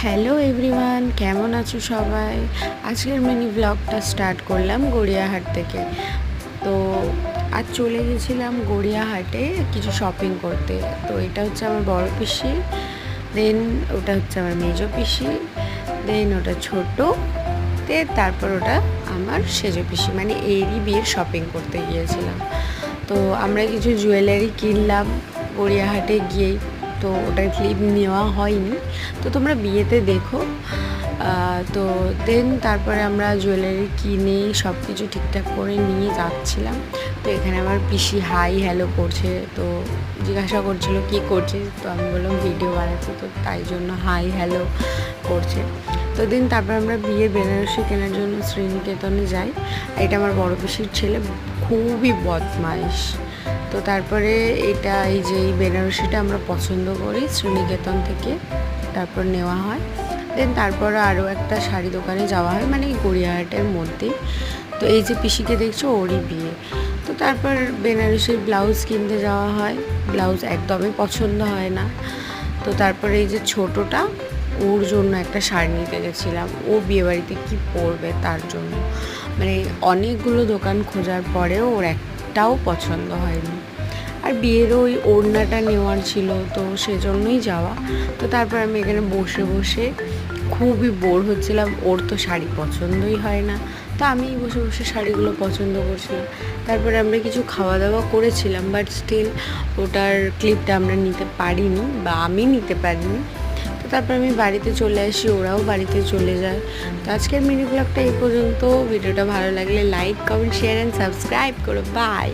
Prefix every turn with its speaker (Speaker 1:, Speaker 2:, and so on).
Speaker 1: Hello everyone, কেমন আছো সবাই? আজকের মিনি ব্লগটা স্টার্ট করলাম গড়িয়াহাট থেকে। তো আজ চলে গেছিলাম গড়িয়াহাটে কিছু শপিং করতে। তো এটা হচ্ছে আমার বড় পিসি, দেন ওটা হচ্ছে আমার মেজো পিসি, দেন ওটা ছোট, তারপর ওটা আমার সেজো পিসি, মানে এরই বিয়ের শপিং করতে গিয়েছিলাম। তো আমরা কিছু জুয়েলারি কিনলাম গড়িয়াহাটে গিয়েই। তো ওটার ক্লিপ নেওয়া হয়নি, তো তোমরা বিয়েতে দেখো। তো দেন তারপরে আমরা জুয়েলারি কিনে সব কিছু ঠিকঠাক করে নিয়ে যাচ্ছিলাম। তো এখানে আমার পিসি হাই হ্যালো করছে, তো জিজ্ঞাসা করছিল কী করছিস, তো আমি বললাম ভিডিও বানাচ্ছি, তো তাই জন্য হাই হ্যালো করছে। তো দিন তারপর আমরা বিয়ের বেনারসি কেনার জন্য শ্রীনিকেতনে যাই। এটা আমার বড় পিসির ছেলে খুবই বদমাইশ। তো তারপরে এই যে এই বেনারসিটা আমরা পছন্দ করি শ্রীনিকেতন থেকে, তারপর নেওয়া হয়। দেন তারপর আরও একটা শাড়ি দোকানে যাওয়া হয়, মানে গড়িয়াহাটের মধ্যেই। তো এই যে পিসিকে দেখছো, ওরই বিয়ে। তো তারপর বেনারসির ব্লাউজ কিনতে যাওয়া হয়, ব্লাউজ একদমই পছন্দ হয় না। তো তারপরে এই যে ছোটোটা, ওর জন্য একটা শাড়ি নিতে গেছিলাম, ও বিয়েবাড়িতে কী পরবে তার জন্য। মানে অনেকগুলো দোকান খোঁজার পরেও ওর একটাও পছন্দ হয়নি। আর বিয়ের ওই ওড়নাটা নেওয়ার ছিল, তো সেজন্যই যাওয়া। তো তারপর আমি এখানে বসে বসে খুবই বোর হচ্ছিলাম, ওর তো শাড়ি পছন্দই হয় না, তো আমি বসে বসে শাড়িগুলো পছন্দ করছিলাম। তারপরে আমরা কিছু খাওয়া দাওয়া করেছিলাম, বাট স্টিল ওটার ক্লিপটা আমরা নিতে পারিনি, বা আমি নিতে পারিনি। তো তারপর আমি বাড়িতে চলে আসি, ওরাও বাড়িতে চলে যায়। তো আজকের মিনি ব্লগটা এই পর্যন্ত। ভিডিওটা ভালো লাগলে like, comment, share and subscribe করো। বাই।